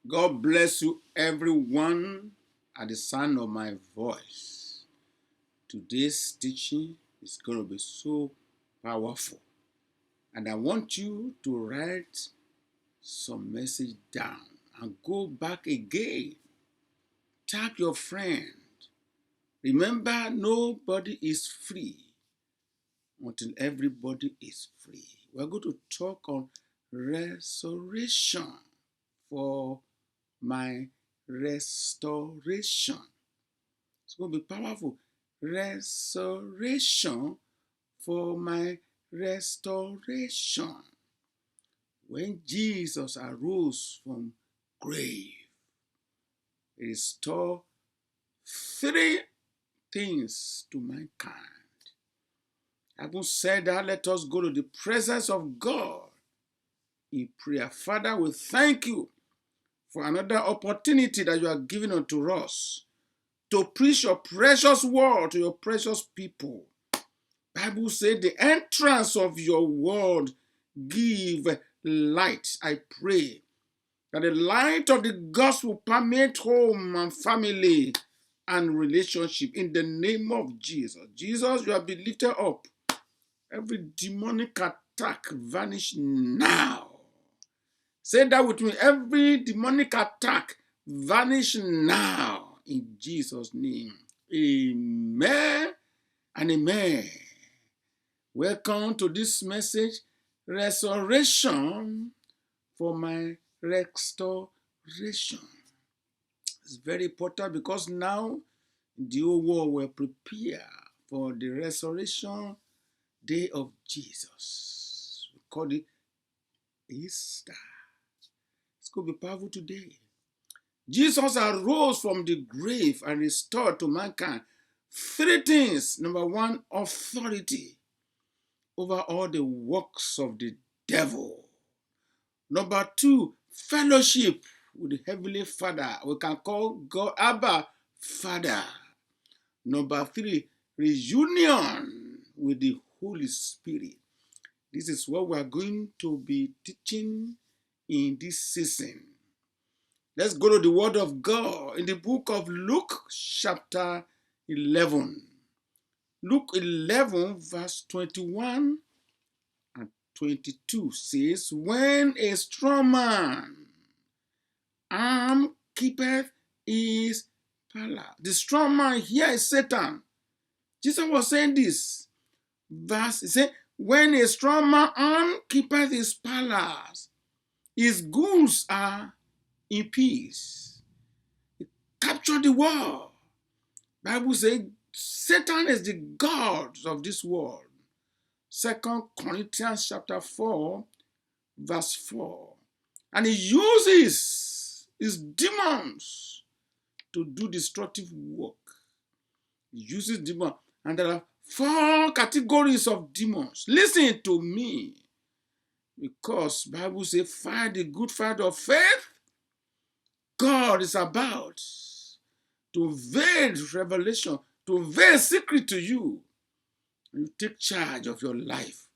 God bless you, everyone, at the sound of my voice. Today's teaching is going to be so powerful. And I want you to write some message down and go back again. Tag your friend. Remember, nobody is free until everybody is free. We're going to talk on restoration for my restoration. It's going to be powerful. Restoration for my restoration. When Jesus arose from grave, he restored three things to mankind. Having said that, let us go to the presence of God in prayer. Father, we thank you for another opportunity that you are giving unto us to preach your precious word to your precious people. Bible says the entrance of your word give light. I pray that the light of the gospel permeate home and family and relationship in the name of Jesus. Jesus, you have been lifted up. Every demonic attack vanish now. Say that with me. Every demonic attack vanish now in Jesus' name. Amen and amen. Welcome to this message, restoration for my restoration. It's very important because now the whole world will prepare for the restoration day of Jesus. We call it Easter. It's going to be powerful today. Jesus arose from the grave and restored to mankind three things. Number one, authority over all the works of the devil. Number two, fellowship with the Heavenly Father. We can call God Abba Father. Number three, reunion with the Holy Spirit. This is what we are going to be teaching in this season. Let's go to the Word of God in the book of Luke, chapter 11. Luke 11, verse 21 and 22 says, when a strong man keepeth his palace. The strong man here is Satan. Jesus was saying this verse. He said, when a strong man keepeth his palace, his goods are in peace. He captured the world. Bible says Satan is the god of this world. 2 Corinthians chapter 4, verse 4. And he uses his demons to do destructive work. He uses demons. And there are 4 categories of demons. Listen to me. Because Bible says, fight the good fight of faith. God is about to veil revelation, to veil secret to you. And you take charge of your life.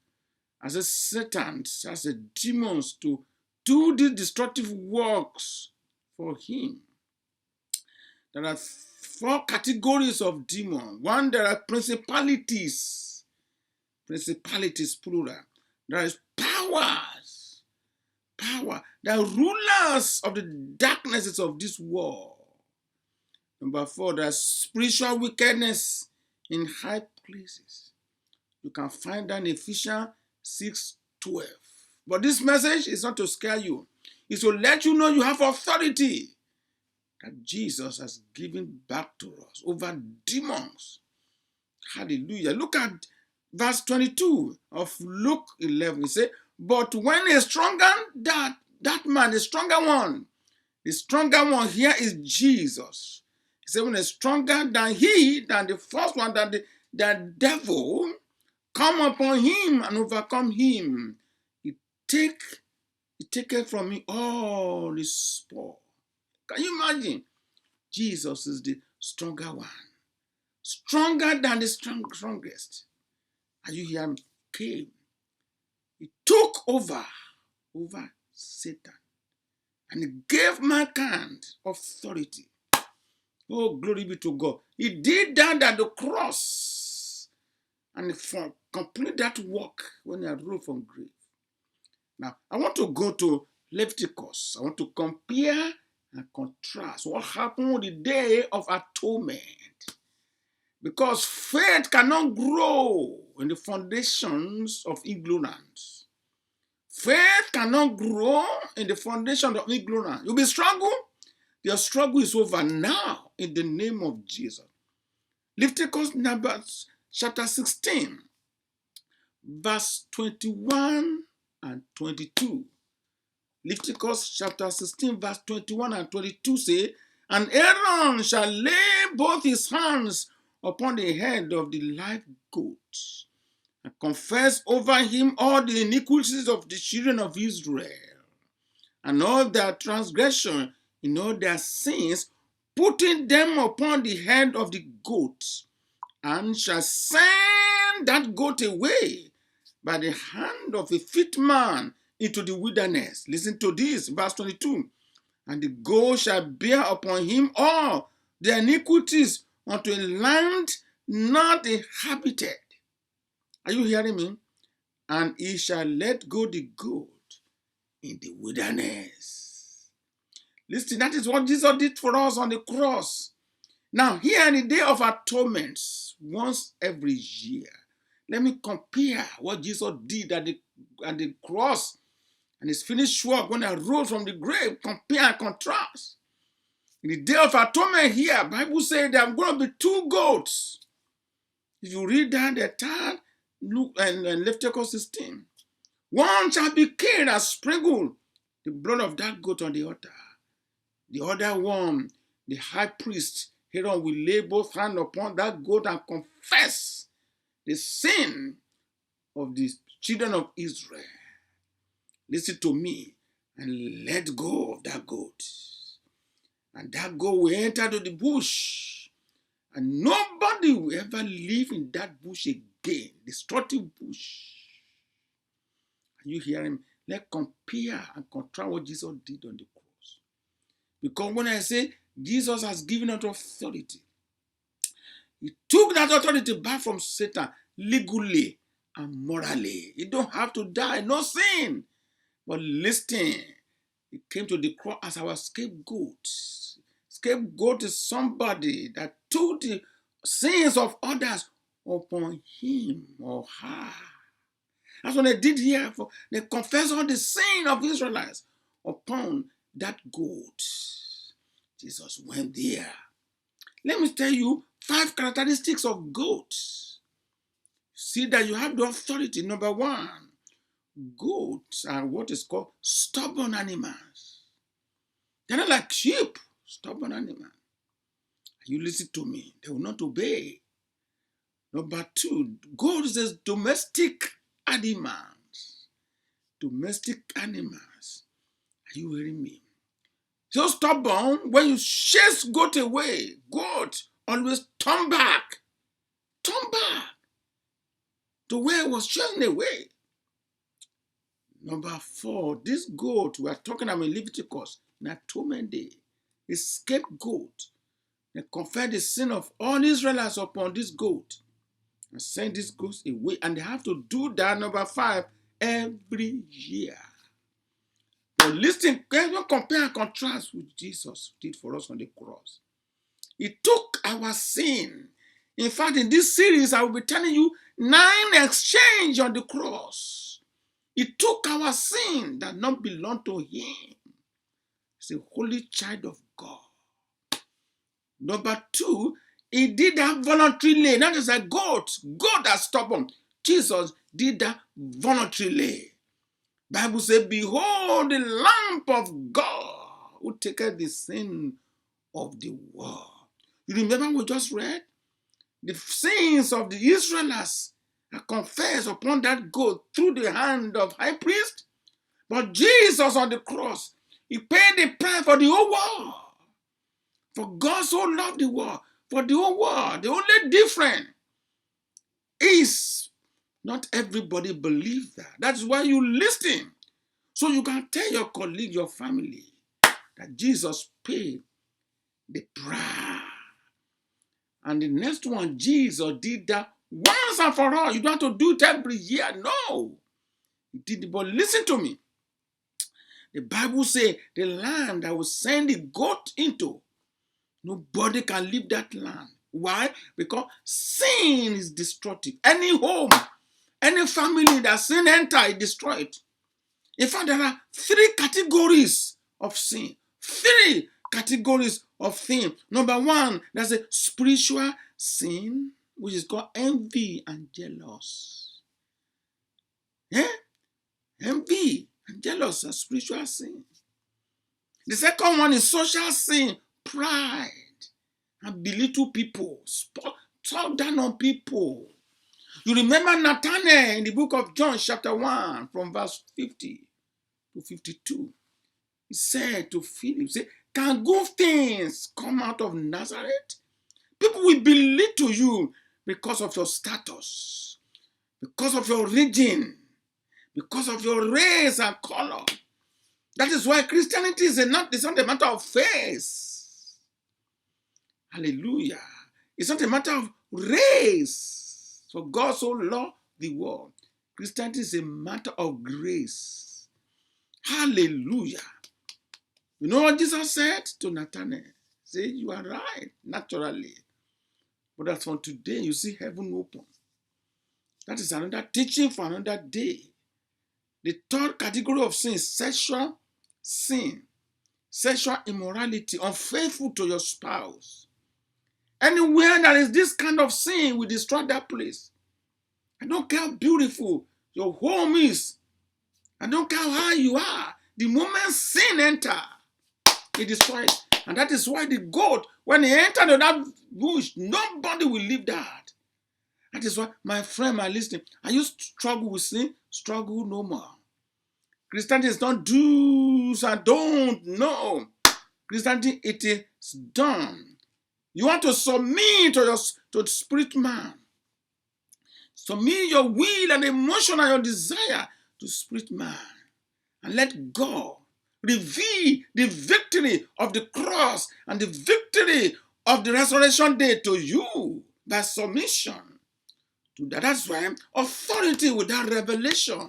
As a Satan, as a demons to do these destructive works for him. There are 4 categories of demons. One, there are principalities. Principalities, plural. There is powers. Power. There are rulers of the darknesses of this world. Number 4, there is spiritual wickedness in high places. You can find that in Ephesians 6:12. But this message is not to scare you. It's to let you know you have authority that Jesus has given back to us over demons. Hallelujah. Look at verse 22 of Luke 11. It says, but when a stronger, that man, the stronger one here is Jesus. He said, when a stronger than the first one, than the devil, come upon him and overcome him, he taketh from me all his spoil. Can you imagine? Jesus is the stronger one. Stronger than the strongest. And you hear him came. He took over Satan. And he gave mankind authority. Oh, glory be to God. He did that at the cross. And he completed that work when he arose from grave. Now, I want to go to Leviticus. I want to compare and contrast what happened on the day of atonement. Because faith cannot grow in the foundations of ignorance. Faith cannot grow in the foundation of ignorance. You'll be struggling. Your struggle is over now in the name of Jesus. Leviticus Numbers chapter 16, verse 21 and 22. Leviticus chapter 16, verse 21 and 22 say, And Aaron shall lay both his hands upon the head of the live goat, and confess over him all the iniquities of the children of Israel, and all their transgression in all their sins, putting them upon the head of the goat, and shall send that goat away by the hand of a fit man into the wilderness. Listen to this, verse 22. And the goat shall bear upon him all the iniquities unto a land not inhabited. Are you hearing me? And he shall let go the goat in the wilderness. Listen, that is what Jesus did for us on the cross. Now, here in the Day of Atonement, once every year, let me compare what Jesus did at the cross and his finished work when he rose from the grave. Compare and contrast. In the Day of Atonement here, Bible says there are going to be two goats. If you read that, the third, Luke and Leviticus 16. One shall be killed and sprinkle the blood of that goat on the altar. The other one, the high priest, Aaron, will lay both hands upon that goat and confess the sin of the children of Israel. Listen to me and let go of that goat. And that goat will enter to the bush. And nobody will ever live in that bush again. Destructive bush. Are you hearing me? Let's compare and contrast what Jesus did on the cross. Because when I say Jesus has given us authority, he took that authority back from Satan legally and morally. You don't have to die, no sin. But listen, he came to the cross as our scapegoat. Scapegoat is somebody that took the sins of others upon him or her. That's what they did here. They confessed all the sin of Israelites upon that goat. Jesus went there. Let me tell you 5 characteristics of goats. See that you have the authority. Number 1, goats are what is called stubborn animals. They're not like sheep, stubborn animals. You listen to me, they will not obey. Number 2, goats is domestic animals. Domestic animals. Are you hearing me? So stubborn, when you chase goat away, goat always turn back to where it was chasing away. Number 4, this goat we are talking about in Leviticus, in Atonement Day, is scapegoat. They confess the sin of all Israelites upon this goat and send this goat away. And they have to do that, number 5, every year. But listen, compare and contrast with Jesus did for us on the cross. He took our sin. In fact, in this series, I will be telling you 9 exchanges on the cross. He took our sin that not belong to him. He's a holy child of God. Number 2, he did that voluntarily. That is a goat. God has stubborn. Jesus did that voluntarily. Bible says, behold the Lamb of God who taketh the sin of the world. You remember we just read? The sins of the Israelites are confessed upon that goat through the hand of high priest. But Jesus on the cross, he paid the price for the whole world. For God so loved the world, for the whole world. The only difference is not everybody believes that. That's why you listen. So you can tell your colleague, your family, that Jesus paid the price. And the next one, Jesus did that once and for all. You don't have to do it every year. No. He did it. But listen to me. The Bible says the land that will send the goat into, nobody can leave that land. Why? Because sin is destructive. Any home, any family that sin enter, is destroyed. In fact, there are 3 categories of sin. 3 categories of sin. Number 1, there's a spiritual sin, which is called envy and jealous. Envy and jealous are spiritual sin. The second one is social sin, pride, and belittle people, talk down on people. You remember Nathanael in the book of John chapter 1 from verse 50 to 52. He said to Philip, can good things come out of Nazareth? People will belittle you because of your status, because of your religion, because of your race and color. That is why Christianity is not a matter of faith. Hallelujah. It's not a matter of race. For God so loved the world. Christianity is a matter of grace. Hallelujah. You know what Jesus said to Nathanael? Say, you are right, naturally. But as from today, you see heaven open. That is another teaching for another day. The third category of sin is sexual sin, sexual immorality, unfaithful to your spouse. Anywhere there is this kind of sin, we destroy that place. I don't care how beautiful your home is. I don't care how high you are. The moment sin enters, it destroys. And that is why the goat, when he entered that bush, nobody will leave that. That is why, my friend, my listener, are you struggle with sin? Struggle no more. Christianity is not do's and don't. No. Christianity, it is done. You want to submit to the spirit man. Submit your will and emotion and your desire to spirit man. And let God reveal the victory of the cross and the victory of the resurrection day to you by submission to that. That's why authority without revelation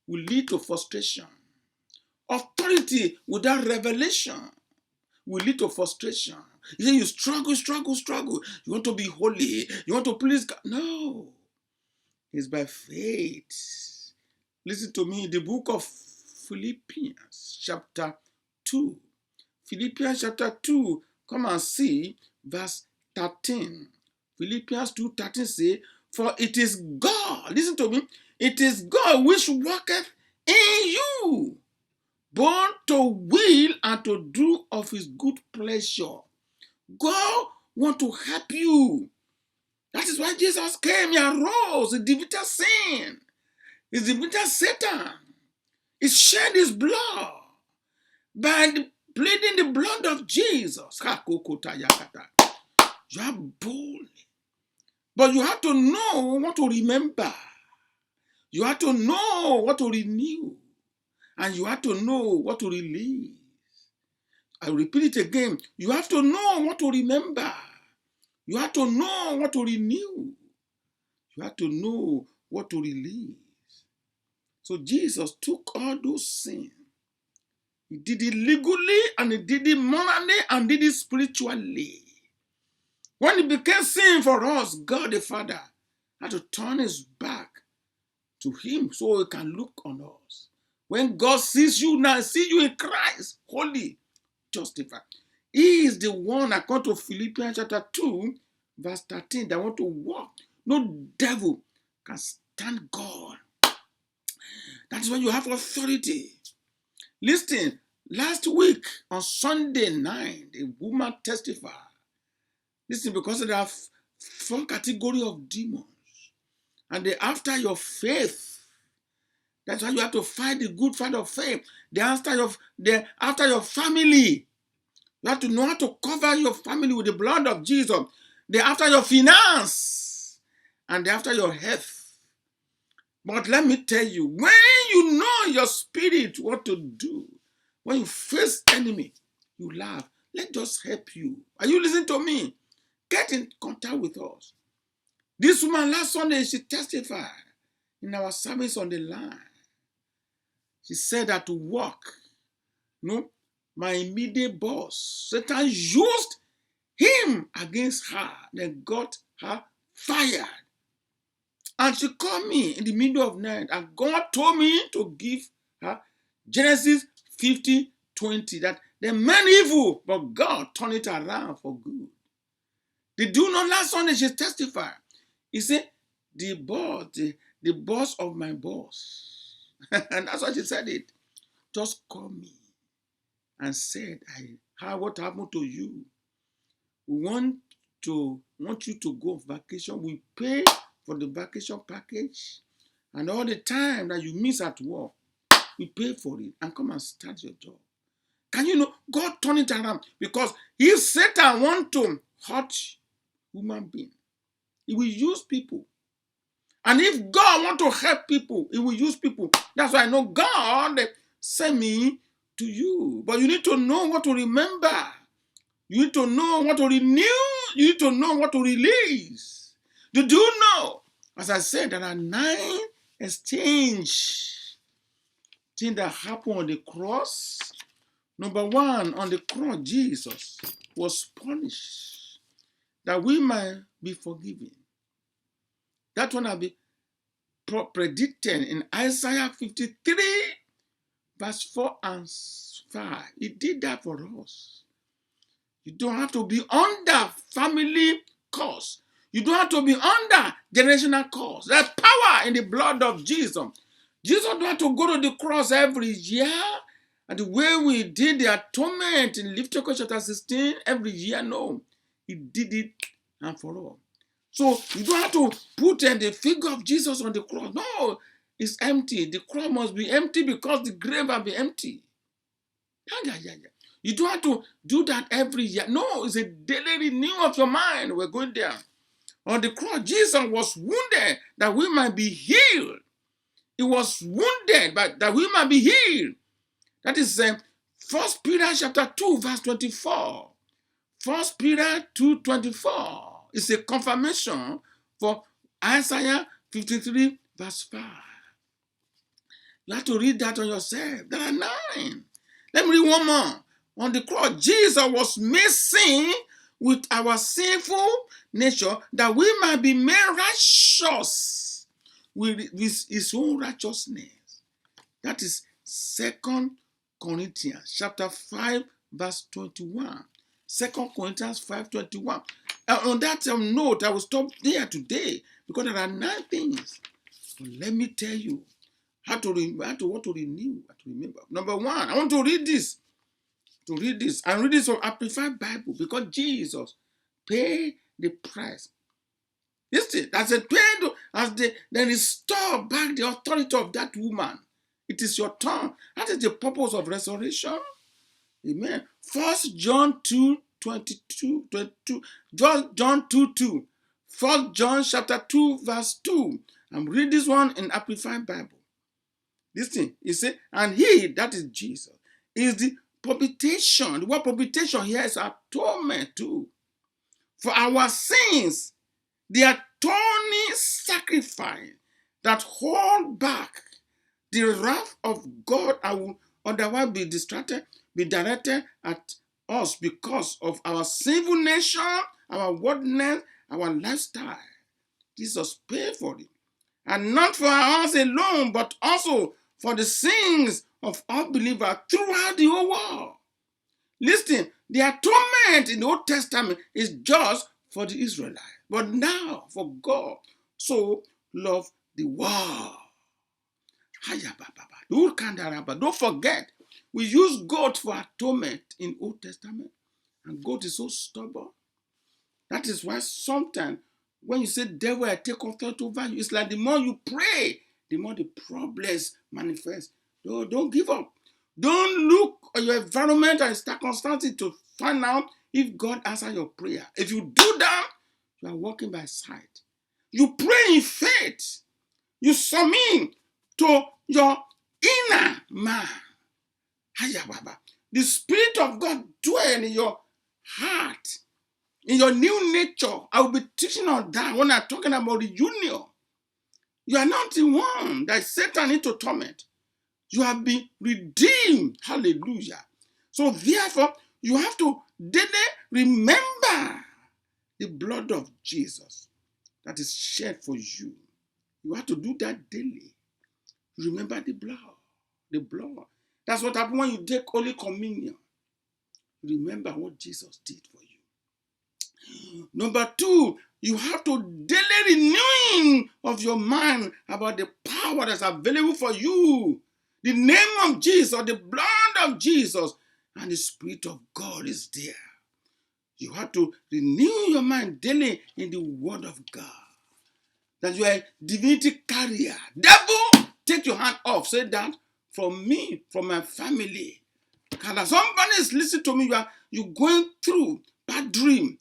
will lead to frustration. Authority without revelation will lead to frustration. You struggle. You want to be holy. You want to please God. No. It's by faith. Listen to me. The book of Philippians chapter 2. Philippians chapter 2. Come and see verse 13. Philippians 2:13 say, for it is God. Listen to me. It is God which worketh in you, both to will and to do of his good pleasure. God wants to help you. That is why Jesus came. He arose. He defeated sin. He defeated Satan. He shed his blood by pleading the blood of Jesus. You are bold. But you have to know what to remember. You have to know what to renew. And you have to know what to release. I repeat it again. You have to know what to remember. You have to know what to renew. You have to know what to release. So Jesus took all those sins. He did it legally, and he did it morally, and did it spiritually. When it became sin for us, God the Father had to turn his back to him so he can look on us. When God sees you now, see you in Christ, holy, justified. He is the one, according to Philippians chapter 2, verse 13, that want to walk. No devil can stand God. That is when you have authority. Listen, last week on Sunday night, a woman testified. Listen, because there are 4 categories of demons. And they're after your faith. That's why you have to fight the good fight of faith. They're after your family. You have to know how to cover your family with the blood of Jesus. They're after your finance. And they're after your health. But let me tell you, when you know your spirit what to do, when you face enemy, you laugh. Let's just help you. Are you listening to me? Get in contact with us. This woman last Sunday, she testified in our service on the line. She said that to work, my immediate boss, Satan used him against her, then got her fired. And she called me in the middle of the night, and God told me to give her Genesis 50:20, that they meant evil, but God turned it around for good. Did you know last Sunday she testified? He said, the boss of my boss, and that's why she said it, just called me and said, what happened to you? We want you to go on vacation. We pay for the vacation package, and all the time that you miss at work, we pay for it and come and start your job. Can you know God turned it around? Because if Satan want to hurt human being, he will use people. And if God want to help people, he will use people. That's why I know God sent me to you. But you need to know what to remember. You need to know what to renew. You need to know what to release. Did you know? As I said, there are 9 exchange things that happen on the cross. Number 1, on the cross, Jesus was punished that we might be forgiven. That one will be predicted in Isaiah 53, verse 4 and 5. He did that for us. You don't have to be under family curse. You don't have to be under generational curse. There's power in the blood of Jesus. Jesus don't have to go to the cross every year. And the way we did the atonement in Leviticus chapter 16 every year, no. He did it and for all. So you don't have to put the figure of Jesus on the cross. No, it's empty. The cross must be empty because the grave will be empty. You don't have to do that every year. No, it's a daily renewal of your mind. We're going there. On the cross, Jesus was wounded that we might be healed. He was wounded that we might be healed. That is 1 Peter chapter 2, verse 24. 1 Peter 2:24 is a confirmation for Isaiah 53, verse 5. You have to read that on yourself. There are 9. Let me read one more. On the cross, Jesus was made sin with our sinful nature that we might be made righteous with his own righteousness. That is 2 Corinthians chapter 5, verse 21. 2 Corinthians 5:21. On that note, I will stop there today because there are 9 things. But let me tell you what to renew, how to remember. Number 1, I want to read this. And read this from Amplified Bible because Jesus paid the price. Listen, as a paid, they restore back the authority of that woman. It is your turn. That is the purpose of resurrection. Amen. 1 John 2:22. John 2:2. 1 John chapter 2, verse 2. I'm reading this one in Amplified Bible. Listen, he said, and he, that is Jesus, is the propitiation. The word propitiation here is atonement too. For our sins, the atoning sacrifice that hold back the wrath of God that will otherwise be directed at us because of our sinful nature, our worldliness, our lifestyle. Jesus paid for it. And not for us alone, but also for the sins of all believers throughout the whole world. Listen, the atonement in the Old Testament is just for the Israelites. But now, for God so loved the world. Don't forget, we use goat for atonement in Old Testament. And goat is so stubborn. That is why sometimes when you say, devil, I take authority over you, it's like the more you pray, the more the problems manifest. Don't give up. Don't look at your environment and circumstances to find out if God answers your prayer. If you do that, you are walking by sight. You pray in faith. You submit to your inner man. the Spirit of God dwell in your heart, in your new nature. I will be teaching on that when I'm talking about the union. You are not the one that Satan need to torment. You have been redeemed. Hallelujah. So therefore, you have to daily remember the blood of Jesus that is shed for you. You have to do that daily. Remember the blood. The blood. That's what happens when you take Holy Communion. Remember what Jesus did for you. Number two, you have to daily renewing of your mind about the power that's available for you. The name of Jesus, the blood of Jesus, and the Spirit of God is there. You have to renew your mind daily in the Word of God. That you are a divinity carrier. Devil, take your hand off. Say that from me, from my family. Because somebody is listening to me, you're going through bad dream.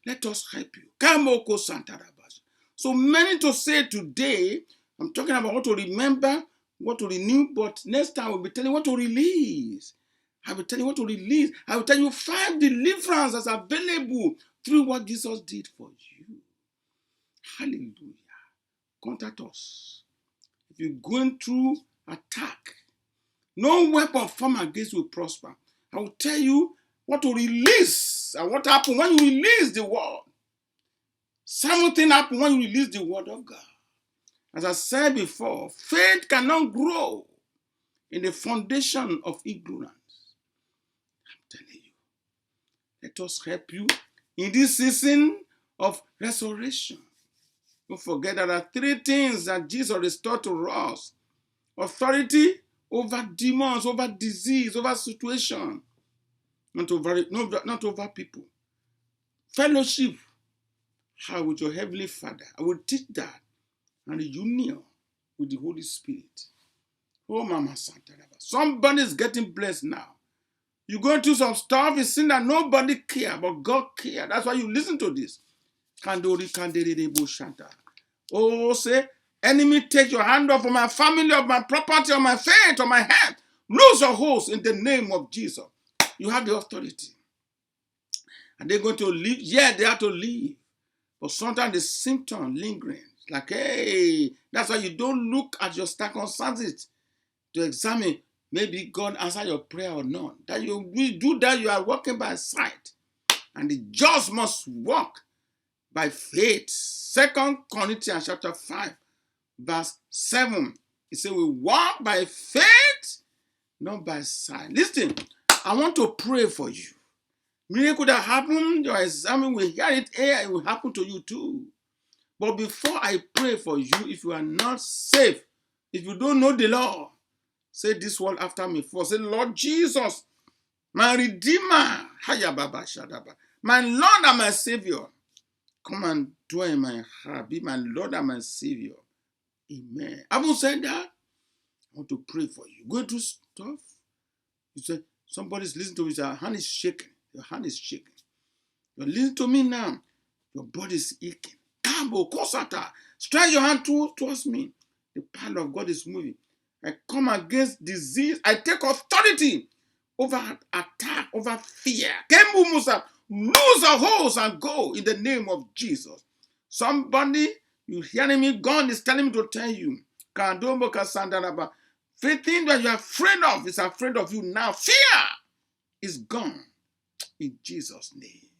Let us help you. So many to say today, I'm talking about what to remember, what to renew, but next time I will be telling you what to release. I will tell you what to release. I will tell you 5 deliverances that's available through what Jesus did for you. Hallelujah. Contact us. If you're going through attack, no weapon formed against you will prosper. I will tell you what to release and what happens when you release the word. Something happens when you release the word of God. As I said before, faith cannot grow in the foundation of ignorance. I'm telling you. Let us help you in this season of restoration. Don't forget there are 3 things that Jesus restored to us. Authority over demons, over disease, over situation. Not over people. Fellowship with your Heavenly Father. I will teach that. And the union with the Holy Spirit. Oh, Mama Santa. Somebody is getting blessed now. You go through some stuff, you see that nobody cares, but God cares. That's why you listen to this. Oh, say, enemy, take your hand off of my family, of my property, of my faith, of my health. Lose your host in the name of Jesus. You have the authority. And they're going to leave. Yeah, they have to leave. But sometimes the symptom lingering. Like, hey, that's why you don't look at your circumstances to examine maybe God answer your prayer or not. That you will do that, you are walking by sight. And the just must walk by faith. 2 Corinthians chapter 5, verse 7. It says we walk by faith, not by sight. Listen, I want to pray for you. Miracle that happened, your exam, we hear it here, it will happen to you too. But before I pray for you, if you are not safe, if you don't know the Lord, say this word after me first. Say, Lord Jesus, my Redeemer, my Lord and my Savior, come and dwell in my heart. Be my Lord and my Savior. Amen. Having said that, I want to pray for you. Going through stuff. You said somebody's listening to me. Your hand is shaking. Your hand is shaking. You're listening to me now. Your body is aching. Stretch your hand towards me. The power of God is moving. I come against disease. I take authority over attack, over fear. Lose a hose and go in the name of Jesus. Somebody, you hearing me? God is telling me to tell you. Everything that you're afraid of is afraid of you now. Fear is gone in Jesus' name.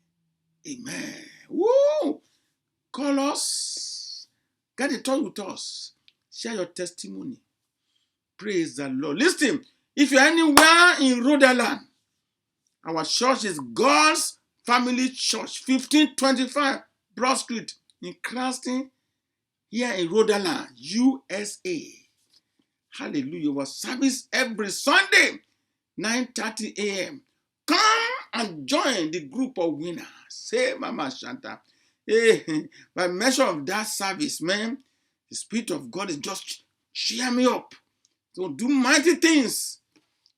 Amen. Woo! Call us. Get in touch with us. Share your testimony. Praise the Lord. Listen, if you're anywhere in Rhode Island, our church is God's Family Church, 1525 Broad Street in Cranston, here in Rhode Island, USA. Hallelujah. Our service every Sunday, 9:30 a.m. Come and join the group of winners. Say, Mama Shanta. Hey, by measure of that service, man, the Spirit of God is just cheer me up. So do mighty things.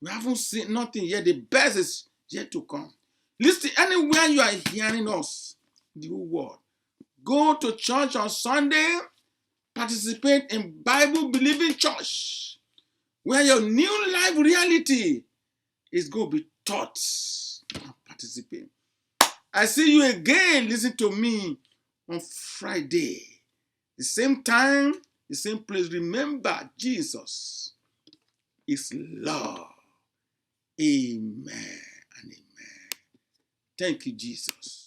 We haven't seen nothing yet. The best is yet to come. Listen, anywhere you are hearing us, the whole world, go to church on Sunday, participate in Bible-believing church, where your new life reality is going to be thoughts and participate. I see you again. Listen to me on Friday. The same time, the same place. Remember, Jesus is love. Amen and amen. Thank you, Jesus.